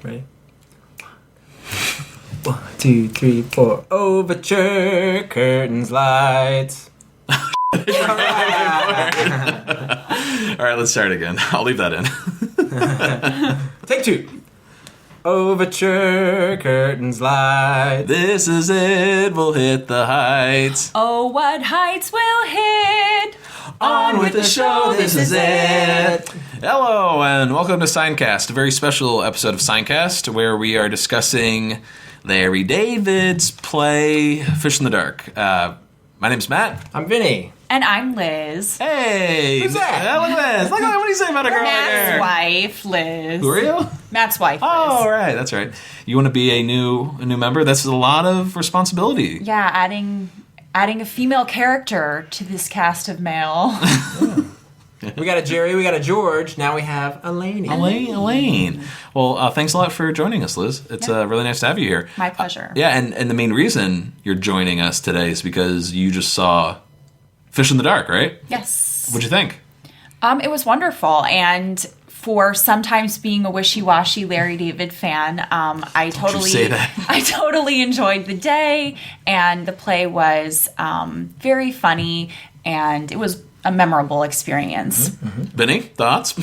Ready? 1, 2, 3, 4. Overture, curtains, lights. All right, let's start again. I'll leave that in. Take 2. Overture, curtains, lights. This is it, we'll hit the heights. Oh, what heights we'll hit. On with the show, this is it. Hello, and welcome to Seincast, a very special episode of Seincast, where we are discussing Larry David's play, Fish in the Dark. My name's Matt. I'm Vinny. And I'm Liz. Hey! Who's that? Yeah, look at this. Look at that. What do you say about a girl Matt's like wife, Liz. Who are you? Matt's wife, Liz. Oh, right. That's right. You want to be a new member? That's a lot of responsibility. Yeah, adding a female character to this cast of male. We got a Jerry, we got a George, now we have Elaine. Elaine. Well, thanks a lot for joining us, Liz. It's really nice to have you here. My pleasure. Yeah, and the main reason you're joining us today is because you just saw Fish in the Dark, right? Yes. What'd you think? It was wonderful, and for sometimes being a wishy-washy Larry David fan, I totally enjoyed the day, and the play was very funny, and it was a memorable experience. Mm-hmm. Vinny, thoughts?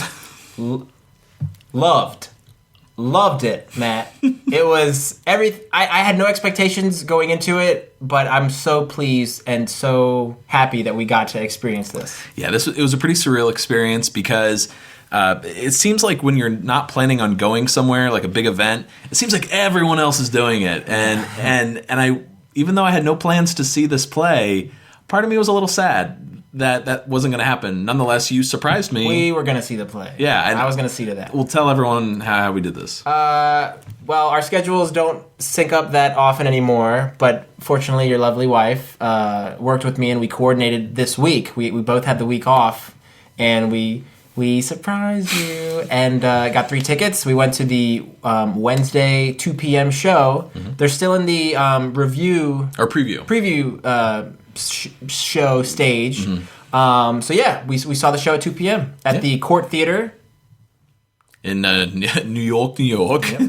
Loved it, Matt. It was I had no expectations going into it, but I'm so pleased and so happy that we got to experience this. Yeah, it was a pretty surreal experience because it seems like when you're not planning on going somewhere, like a big event, it seems like everyone else is doing it. And I, even though I had no plans to see this play, part of me was a little sad that wasn't going to happen. Nonetheless, you surprised me. We were going to see the play. Yeah. I was going to see to that. We'll tell everyone how we did this. Well, our schedules don't sync up that often anymore, but fortunately your lovely wife worked with me and we coordinated this week. We both had the week off, and we surprised you and got 3 tickets. We went to the Wednesday 2 p.m. show. Mm-hmm. They're still in the preview show stage. Mm-hmm. So yeah, we saw the show at 2 p.m. at the Court Theater in New York. Yep.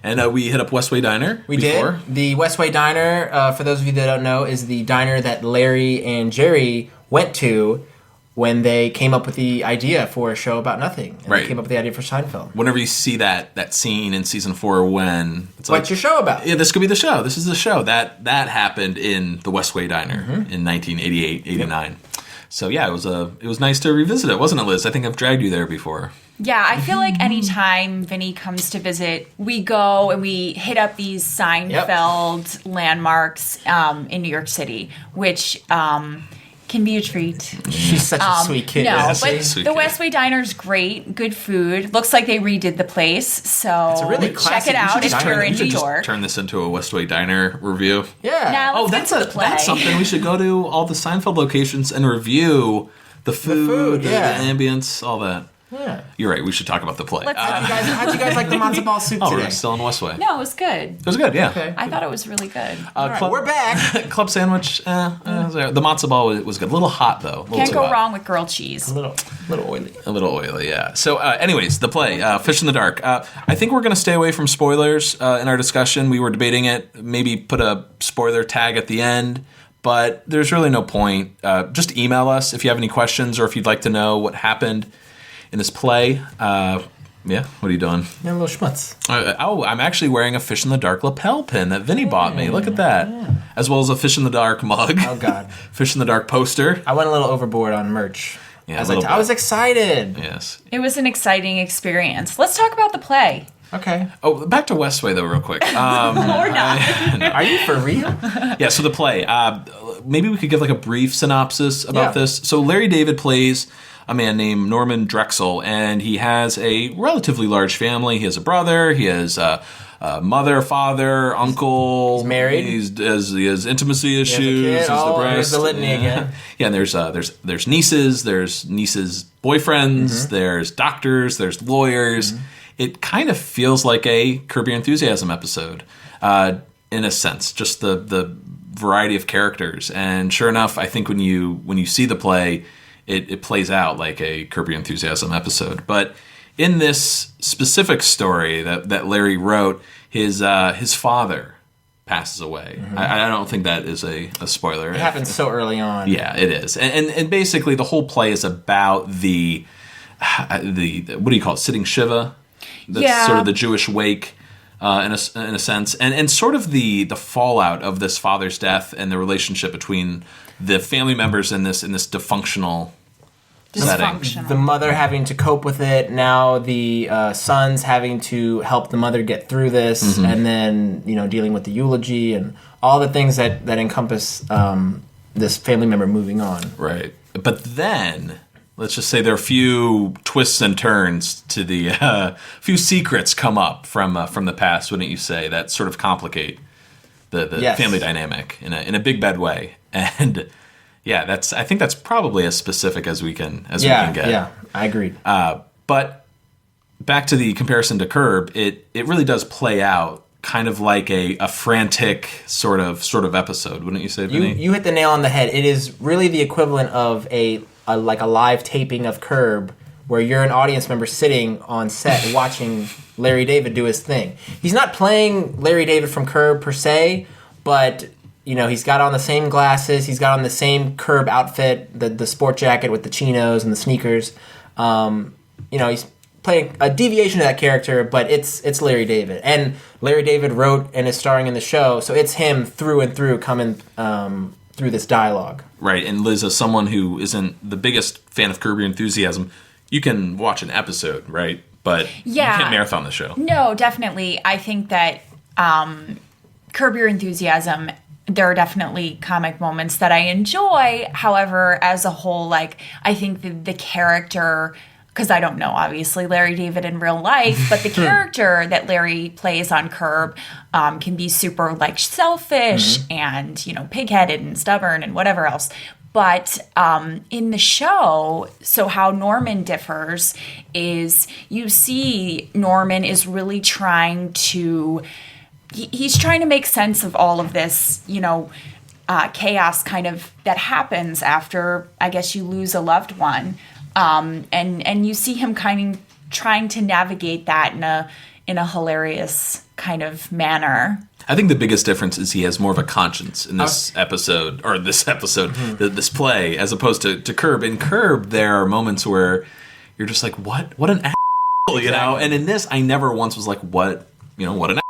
And we hit up Westway Diner. We did. The Westway Diner, for those of you that don't know, is the diner that Larry and Jerry went to when they came up with the idea for a show about nothing. And They came up with the idea for Seinfeld. Whenever you see that scene in season 4 when... It's What's your show about? Yeah, this could be the show. This is the show. That happened in the Westway Diner in 1988, 89. Yep. So yeah, it was nice to revisit it, wasn't it, Liz? I think I've dragged you there before. Yeah, I feel like anytime Vinny comes to visit, we go and we hit up these Seinfeld landmarks in New York City, which... can be a treat. She's such a sweet kid. No, but the Westway Diner's great. Good food. Looks like they redid the place, so it's a really check it out if you're in New York. Turn this into a Westway Diner review. Yeah. Now, that's something we should go to all the Seinfeld locations and review the food, the ambience, all that. Yeah. You're right. We should talk about the play. How'd you guys like the matzo ball soup today? Oh, we're still in Westway. No, it was good. It was good, yeah. Okay. I thought it was really good. Right, we're back. Club sandwich, the matzo ball was good. A little hot, though. Can't go wrong with grilled cheese. A little oily. A little oily, yeah. So, anyways, the play, Fish in the Dark. I think we're going to stay away from spoilers in our discussion. We were debating it. Maybe put a spoiler tag at the end. But there's really no point. Just email us if you have any questions or if you'd like to know what happened in this play. What are you doing? Yeah, a little schmutz. I'm actually wearing a Fish in the Dark lapel pin that Vinny bought me. Look at that. Yeah. As well as a Fish in the Dark mug. Oh, God. Fish in the Dark poster. I went a little overboard on merch. Yeah, I was excited. Yes. It was an exciting experience. Let's talk about the play. Okay. Oh, back to Westway, though, real quick. Or not. No. Are you for real? Yeah, so the play. Maybe we could give like a brief synopsis about this. So Larry David plays a man named Norman Drexel, and he has a relatively large family. He has a brother. He has a mother, father, uncle. He's married. He has intimacy issues. There's the litany again. Yeah, and there's nieces. There's nieces' boyfriends. There's doctors. There's lawyers. It kind of feels like a Curb Your Enthusiasm episode, in a sense. Just the variety of characters, and sure enough, I think when you see the play, it plays out like a Curb Your Enthusiasm episode. But in this specific story that Larry wrote, his father passes away. I don't think that is a spoiler. It happens so early on. Yeah, it is. And basically the whole play is about the what do you call it? Sitting Shiva? That's sort of the Jewish wake in a sense. And sort of the fallout of this father's death and the relationship between the family members in this dysfunctional setting. The mother having to cope with it. Now the sons having to help the mother get through this, and then dealing with the eulogy and all the things that encompass this family member moving on. Right, but then let's just say there are a few twists and turns to the few secrets come up from the past. Wouldn't you say that sort of complicate the family dynamic in a big bad way? And yeah, I think that's probably as specific as we can get. Yeah, I agree. But back to the comparison to Curb, it really does play out kind of like a frantic sort of episode, wouldn't you say, Vinny? You hit the nail on the head. It is really the equivalent of a live taping of Curb, where you're an audience member sitting on set watching Larry David do his thing. He's not playing Larry David from Curb per se, but he's got on the same glasses. He's got on the same Curb outfit, the sport jacket with the chinos and the sneakers. He's playing a deviation of that character, but it's Larry David. And Larry David wrote and is starring in the show, so it's him through and through coming through this dialogue. Right, and Liz, as someone who isn't the biggest fan of Curb Your Enthusiasm, you can watch an episode, right? But you can't marathon the show. No, definitely. I think that Curb Your Enthusiasm, there are definitely comic moments that I enjoy. However, as a whole, I think the character, because I don't know, obviously, Larry David in real life, but the character that Larry plays on Curb can be super, selfish and, pig-headed and stubborn and whatever else. But in the show, so how Norman differs is you see Norman is really trying to... He's trying to make sense of all of this, chaos kind of that happens after, I guess, you lose a loved one. And you see him kind of trying to navigate that in a hilarious kind of manner. I think the biggest difference is he has more of a conscience in this episode, this play, as opposed to Curb. In Curb, there are moments where you're just like, what an asshole, And in this, I never once was like, what an asshole.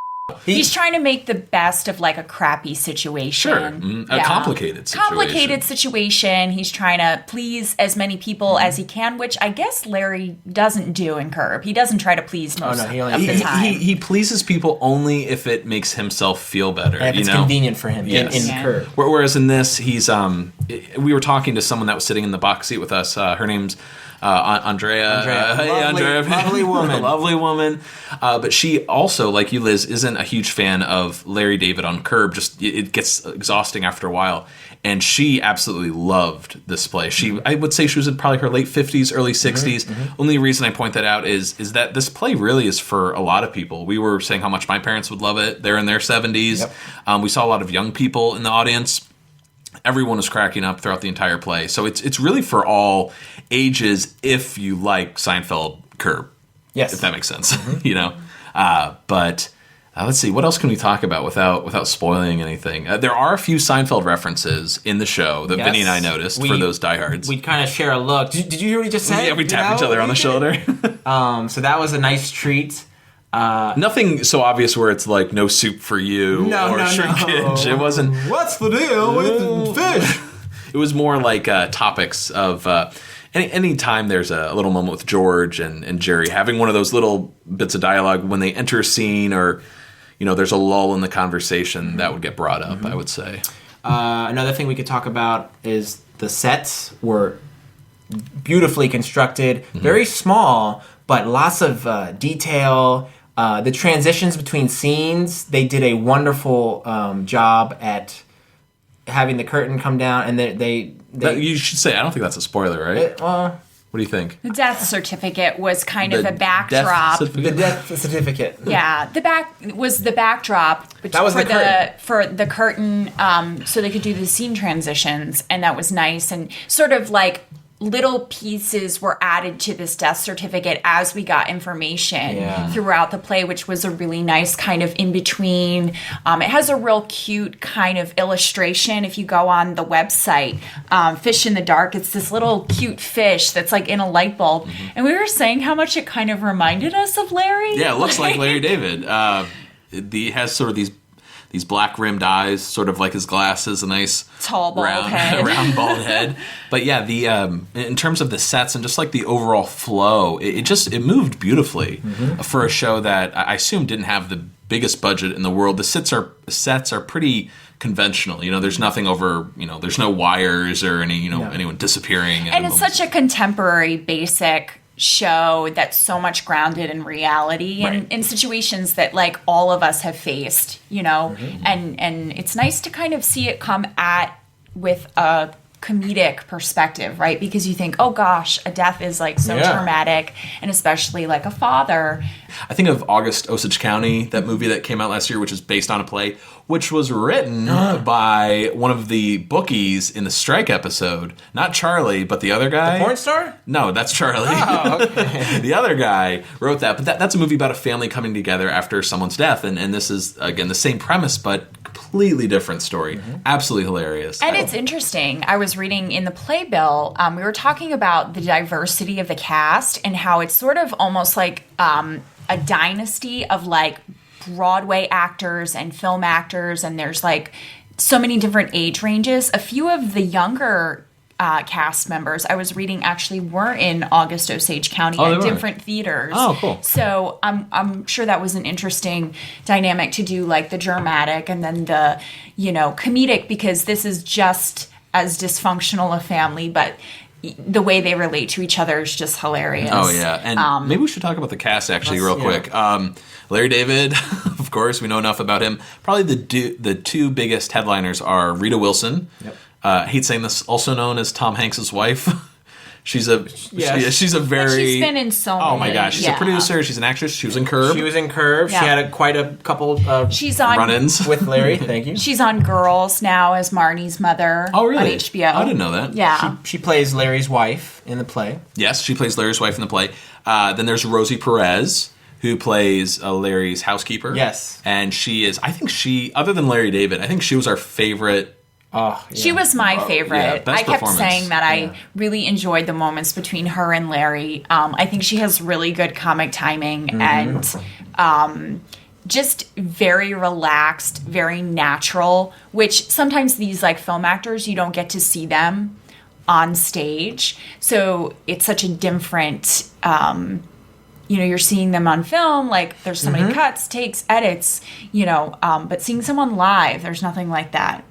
He's trying to make the best of a crappy situation. Sure. A complicated situation. He's trying to please as many people as he can, which I guess Larry doesn't do in Curb. He doesn't try to please most of the time. He pleases people only if it makes himself feel better. And if it's convenient for him in Curb. Whereas in this, he's we were talking to someone that was sitting in the box seat with us. Her name's Andrea. Hey, Andrea. Lovely woman. Lovely woman. But she also, like you, Liz, isn't a huge fan of Larry David on Curb. Just it gets exhausting after a while. And she absolutely loved this play. I would say she was in probably her late 50s, early 60s. Only reason I point that out is that this play really is for a lot of people. We were saying how much my parents would love it. They're in their 70s. Yep. We saw a lot of young people in the audience. Everyone was cracking up throughout the entire play. So it's really for all ages if you like Seinfeld Curb. Yes. If that makes sense. But let's see. What else can we talk about without spoiling anything? There are a few Seinfeld references in the show that Vinny and I noticed for those diehards. We kind of share a look. Did you hear what he just said? Yeah, we tap each other on the shoulder. So that was a nice treat. Nothing so obvious where it's like no soup for you or shrinkage. It wasn't. What's the deal with fish? It was more like topics of any time there's a little moment with George and Jerry having one of those little bits of dialogue when they enter a scene or there's a lull in the conversation that would get brought up. I would say. Another thing we could talk about is the sets were beautifully constructed, very small, but lots of detail. The transitions between scenes, they did a wonderful job at having the curtain come down, and they you should say, I don't think that's a spoiler, right? What do you think? The death certificate was kind of a backdrop. The death certificate. Yeah, the backdrop. That was for the curtain, so they could do the scene transitions, and that was nice and sort of like little pieces were added to this death certificate as we got information throughout the play, which was a really nice kind of in between. It has a real cute kind of illustration. If you go on the website, Fish in the Dark, it's this little cute fish that's like in a light bulb. And we were saying how much it kind of reminded us of Larry. Yeah, it looks like Larry David. He has sort of these black rimmed eyes, sort of like his glasses, a nice tall bald head. round bald head. But yeah, the in terms of the sets and just like the overall flow, it moved beautifully for a show that I assume didn't have the biggest budget in the world. The sets are pretty conventional. There's nothing over. There's no wires or anyone disappearing. And it's such a contemporary, basic show that's so much grounded in reality and in situations that like all of us have faced, and it's nice to kind of see it come at with a comedic perspective, right? Because you think, oh gosh, a death is like so traumatic, and especially like a father. I think of August Osage County, that movie that came out last year, which is based on a play, which was written by one of the bookies in the strike episode. Not Charlie, but the other guy. The porn star? No, that's Charlie. Oh, okay. The other guy wrote that. But that's a movie about a family coming together after someone's death. And this is, again, the same premise, but completely different story. Absolutely hilarious. And it's interesting. I was reading in the playbill, we were talking about the diversity of the cast and how it's sort of almost like a dynasty of like Broadway actors and film actors, and there's like so many different age ranges. A few of the younger cast members I was reading actually were in August Osage County at different theaters. Oh, cool. So I'm sure that was an interesting dynamic to do, like the dramatic and then the comedic, because this is just as dysfunctional a family, but the way they relate to each other is just hilarious. Oh, yeah. And maybe we should talk about the cast, actually, real quick. Larry David, of course, we know enough about him. Probably the two biggest headliners are Rita Wilson. Yep. I hate saying this, also known as Tom Hanks' wife. She's a very... She's been in so many. Oh, my gosh. She's a producer. She's an actress. She was in Curb. Yeah. She had quite a couple of run-ins with Larry. Thank you. She's on Girls now as Marnie's mother. Oh, really? On HBO. I didn't know that. Yeah. She plays Larry's wife in the play. Yes, she plays Larry's wife in the play. Then there's Rosie Perez, who plays Larry's housekeeper. Yes. And other than Larry David, I think she was our favorite. She was my favorite. Yeah, I kept saying that I really enjoyed the moments between her and Larry. I think she has really good comic timing and just very relaxed, very natural, which sometimes these like film actors, you don't get to see them on stage. So it's such a different, you're seeing them on film, like there's so many cuts, takes, edits, but seeing someone live, there's nothing like that.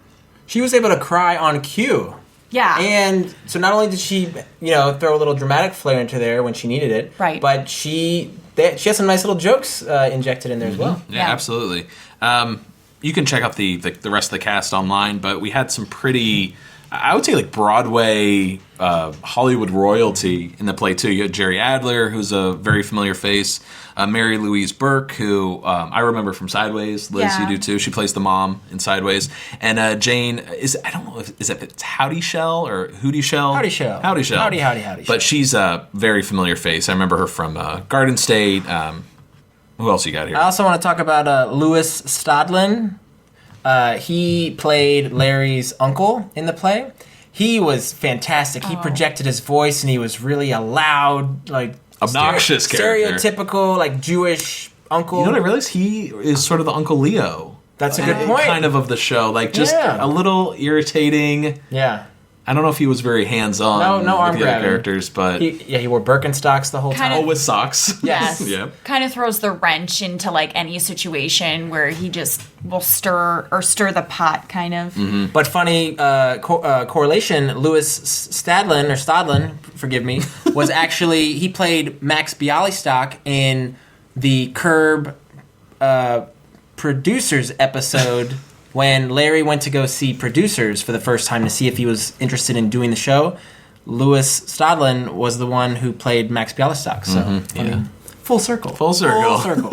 She was able to cry on cue. Yeah. And so not only did she, throw a little dramatic flair into there when she needed it, right, but she has some nice little jokes injected in there as well. Yeah, absolutely. You can check out the rest of the cast online, but we had some pretty, I would say, like Broadway, Hollywood royalty in the play too. You had Jerry Adler, who's a very familiar face. Mary Louise Burke, who I remember from Sideways. Liz, you do too. She plays the mom in Sideways. And Jane I don't know if it's Howdy Shell or Hootie Shell. Howdy Shell. Howdy Shell. Howdy. But she's a very familiar face. I remember her from Garden State. Who else you got here? I also want to talk about Louis Stadlin. He played Larry's uncle in the play. He was fantastic. He projected his voice, and he was really a loud, like, obnoxious character. Stereotypical, like, Jewish uncle. You know what I realized? He is sort of the Uncle Leo. That's a good point. Kind of the show. Like, just a little irritating. Yeah. I don't know if he was very hands-on no arm with the other characters, but... He wore Birkenstocks the whole time. With socks. Yes. Yeah. Kind of throws the wrench into, like, any situation where he just will stir the pot, kind of. Mm-hmm. But funny correlation, Louis Stadlin, forgive me, was actually... He played Max Bialystock in the Curb Producers episode... When Larry went to go see Producers for the first time to see if he was interested in doing the show, Louis Stadlin was the one who played Max Bialystock. So, full circle. Full circle.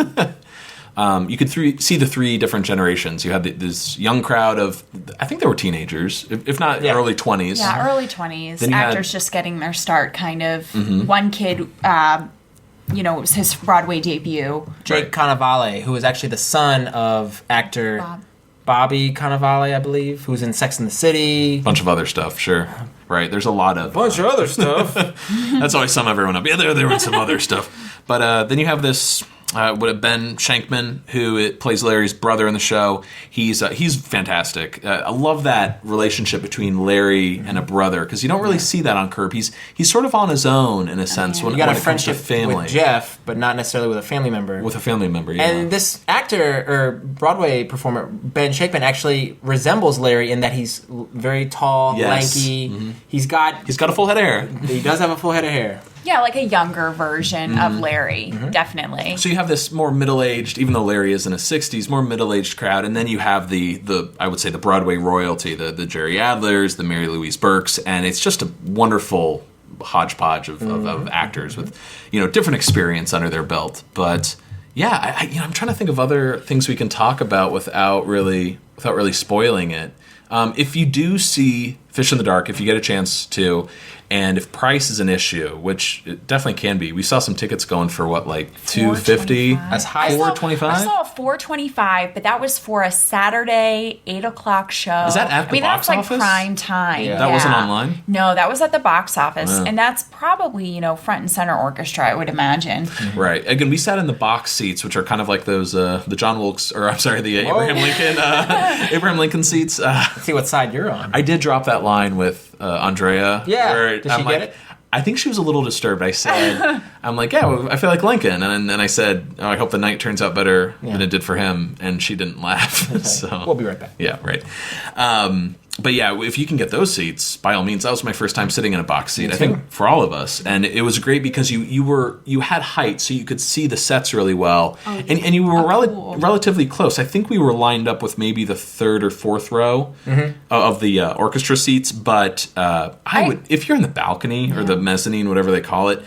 you could see the three different generations. You had this young crowd of, I think they were teenagers, if not early 20s. Yeah, early 20s. Then Actors just getting their start, kind of. One kid, it was his Broadway debut. Jake Cannavale, who was actually the son of actor Bobby Cannavale, I believe, who's in Sex and the City. Bunch of other stuff, sure. Right, there's a lot of... Bunch of other stuff. That's always sum everyone up. Yeah, there was some other stuff. But then you have this... Ben Shankman, who plays Larry's brother in the show, he's fantastic. I love that relationship between Larry and a brother, because you don't really see that on Curb. He's sort of on his own in a sense when you got it a comes to friendship family. with Jeff, but not necessarily with a family member. With a family member, yeah. And this actor or Broadway performer Ben Shankman actually resembles Larry in that he's very tall, lanky. He's got a full head of hair. He does have a full head of hair. Yeah, like a younger version of Larry, definitely. So you have this more middle-aged, even though Larry is in his 60s, more middle-aged crowd, and then you have the I would say the Broadway royalty, the Jerry Adlers, the Mary Louise Burkes, and it's just a wonderful hodgepodge of actors with different experience under their belt. But yeah, I'm trying to think of other things we can talk about without really spoiling it. If you do see Fish in the Dark, if you get a chance to, and if price is an issue, which it definitely can be, we saw some tickets going for what, like $250? As high as $425? I saw $425, but that was for a Saturday 8:00 show. Is that at the box that's office? Like prime time. Yeah. That wasn't online? No, that was at the box office, and that's probably front and center orchestra, I would imagine. Right. Again, we sat in the box seats, which are kind of like those the John Wilkes, or I'm sorry, the Abraham Lincoln seats. Let's see what side you're on. I did drop that line with Andrea. Yeah. Where Did she get it? I think she was a little disturbed. I said, I'm like, yeah, well, I feel like Lincoln. And then I said, I hope the night turns out better than it did for him. And she didn't laugh. Okay. So we'll be right back. Yeah, right. But yeah, if you can get those seats, by all means, that was my first time sitting in a box seat. I think for all of us, and it was great because you had height, so you could see the sets really well, and you were cool. relatively close. I think we were lined up with maybe the third or fourth row of the orchestra seats. But I would, if you're in the balcony or the mezzanine, whatever they call it,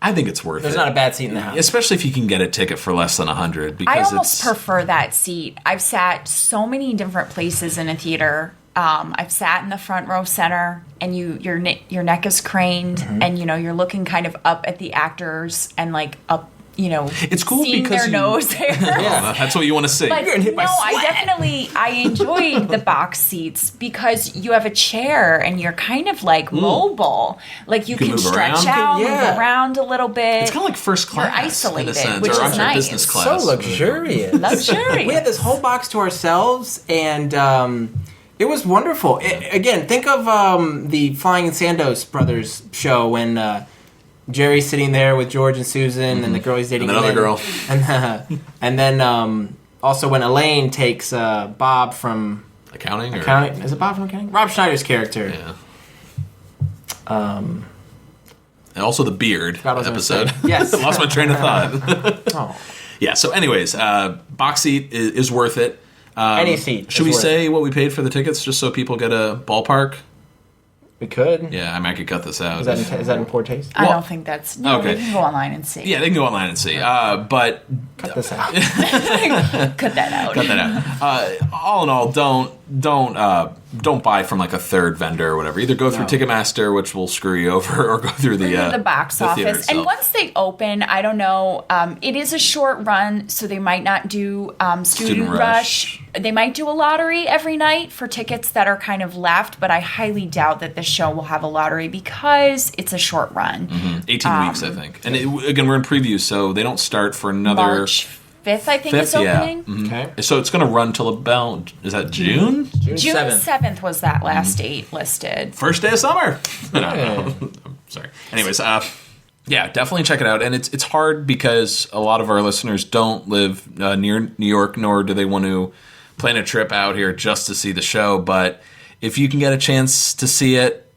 I think it's worth it. There's not a bad seat in the house. Especially if you can get a ticket for less than $100. I almost prefer that seat. I've sat so many different places in a theater. I've sat in the front row center, and your neck is craned, and you're looking kind of up at the actors and like up. It's cool seeing because their nose there. Yeah, that's what you want to see. But I enjoyed the box seats because you have a chair and you're kind of like mobile. Like you can move stretch around. out, move around a little bit. It's kind of like first class. You're isolated, in a sense, which or, is I'm sorry, nice. business class. So luxurious. We had this whole box to ourselves, and it was wonderful. Again, think of the Flying Sandos Brothers show when Jerry's sitting there with George and Susan, and the girl he's dating. And another girl. And then also when Elaine takes Bob from Accounting. Is it Bob from Accounting? Rob Schneider's character. Yeah. And also the beard episode. Yes. Lost my train of thought. Oh. Yeah, so anyways, box seat is worth it. Any seat. Should we say what we paid for the tickets just so people get a ballpark? We could. Yeah, I could cut this out. Is that in poor taste? I don't think that's... No, okay. we can go online and see. Yeah, they can go online and see. But... Cut this out. Cut that out. Cut that out. All in all, don't buy from like a third vendor or whatever. Either go through Ticketmaster, which will screw you over, or go through the box office. And once they open, I don't know. It is a short run, so they might not do Student Rush. They might do a lottery every night for tickets that are kind of left, but I highly doubt that the show will have a lottery because it's a short run. 18 weeks, I think. And again, we're in preview, so they don't start for another... March 5th, I think, is opening. Yeah. Okay. So it's going to run till about... Is that June? June June 7th. 7th was that last date listed. First day of summer. No. Sorry. Anyways, yeah, definitely check it out. And it's hard because a lot of our listeners don't live near New York, nor do they want to plan a trip out here just to see the show. But if you can get a chance to see it,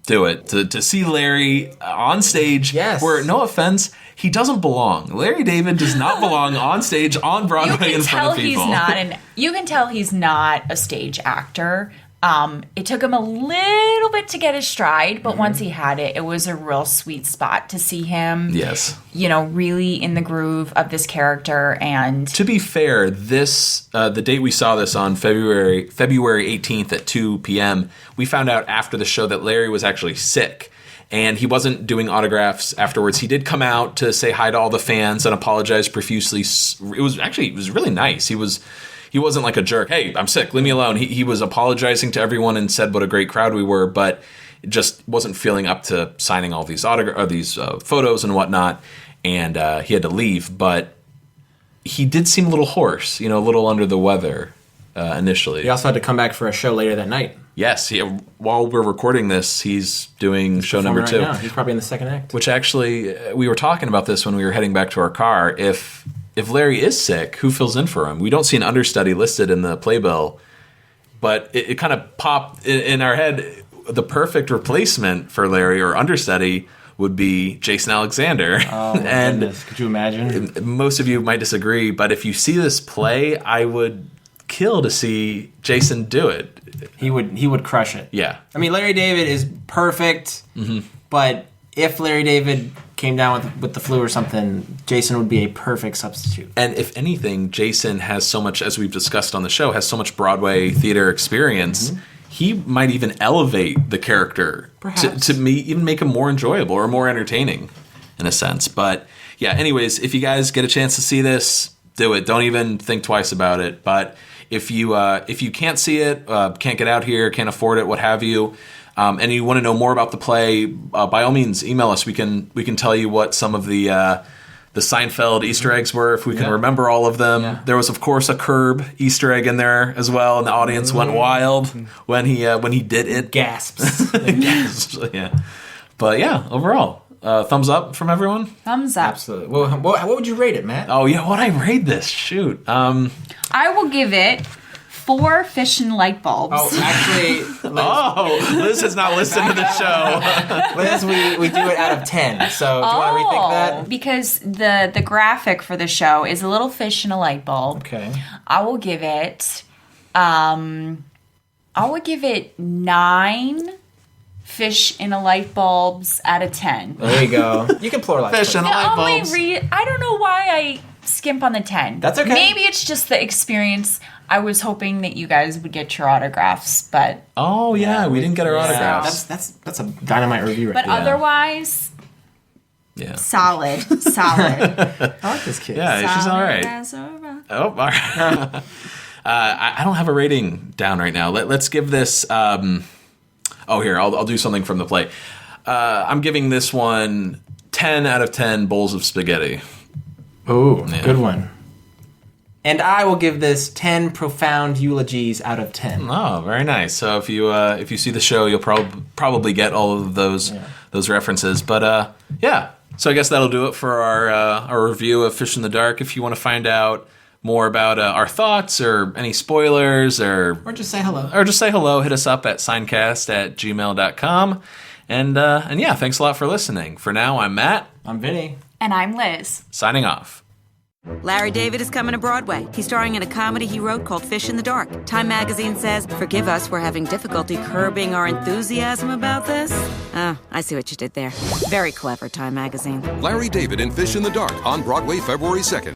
do it. To see Larry on stage, where, no offense, he doesn't belong. Larry David does not belong on stage on Broadway in front of people. You can tell he's not a stage actor. It took him a little bit to get his stride, but once he had it, it was a real sweet spot to see him. Yes. Really in the groove of this character. And to be fair, this the date we saw this on February 18th at 2 p.m., we found out after the show that Larry was actually sick. And he wasn't doing autographs afterwards. He did come out to say hi to all the fans and apologize profusely. It was really nice. He wasn't like a jerk. Hey, I'm sick. Leave me alone. He was apologizing to everyone and said what a great crowd we were, but it just wasn't feeling up to signing all these photos and whatnot. And he had to leave. But he did seem a little hoarse, a little under the weather initially. He also had to come back for a show later that night. Yes, while we're recording this, he's doing show number 2. Right now. He's probably in the second act. Which actually, we were talking about this when we were heading back to our car. If Larry is sick, who fills in for him? We don't see an understudy listed in the playbill, but it kind of popped in our head. The perfect replacement for Larry or understudy would be Jason Alexander. Oh, my goodness. Could you imagine? Most of you might disagree, but if you see this play, I would kill to see Jason do it. He would crush it. Yeah. I mean, Larry David is perfect, but if Larry David came down with the flu or something, Jason would be a perfect substitute. And if anything, Jason has so much, as we've discussed on the show, has so much Broadway theater experience, he might even elevate the character to even make him more enjoyable or more entertaining in a sense. But yeah, anyways, if you guys get a chance to see this, do it. Don't even think twice about it. But if you can't see it, can't get out here, can't afford it, what have you, and you want to know more about the play, by all means, email us. We can tell you what some of the Seinfeld Easter eggs were, if we can remember all of them. Yeah. There was, of course, a Curb Easter egg in there as well, and the audience went wild when he did it. Gasps. Yeah. But yeah, overall, thumbs up from everyone? Thumbs up. Absolutely. Well, what would you rate it, Matt? Oh, yeah, what'd I rate this? Shoot. I will give it 4 fission light bulbs. Oh, actually, Liz has not listened to the show. Liz, we do it out of 10. So do you want to rethink that? Because the graphic for the show is a little fish in a light bulb. Okay. I will give it 9 fish in a light bulbs out of 10. There you go. You can pluralize. Fish in a light bulbs. I don't know why I skimp on the 10. That's okay. Maybe it's just the experience. I was hoping that you guys would get your autographs, but oh yeah, we didn't get our autographs. That's a dynamite review right there. But otherwise, solid. I like this kid. Yeah, she's all right. Oh, all right. I don't have a rating down right now. Let's give this. Here, I'll do something from the play. I'm giving this one 10 out of 10 bowls of spaghetti. Oh, good one. And I will give this 10 profound eulogies out of 10. Oh, very nice. So if you see the show, you'll probably get all of those references. But so I guess that'll do it for our review of Fish in the Dark. If you want to find out more about our thoughts or any spoilers or just say hello, hit us up at seincast@gmail.com. And thanks a lot for listening. For now, I'm Matt. I'm Vinny. And I'm Liz. Signing off. Larry David is coming to Broadway. He's starring in a comedy he wrote called Fish in the Dark. Time magazine says, "Forgive us, we're having difficulty curbing our enthusiasm about this." Oh, I see what you did there. Very clever, Time magazine. Larry David in Fish in the Dark on Broadway February 2nd.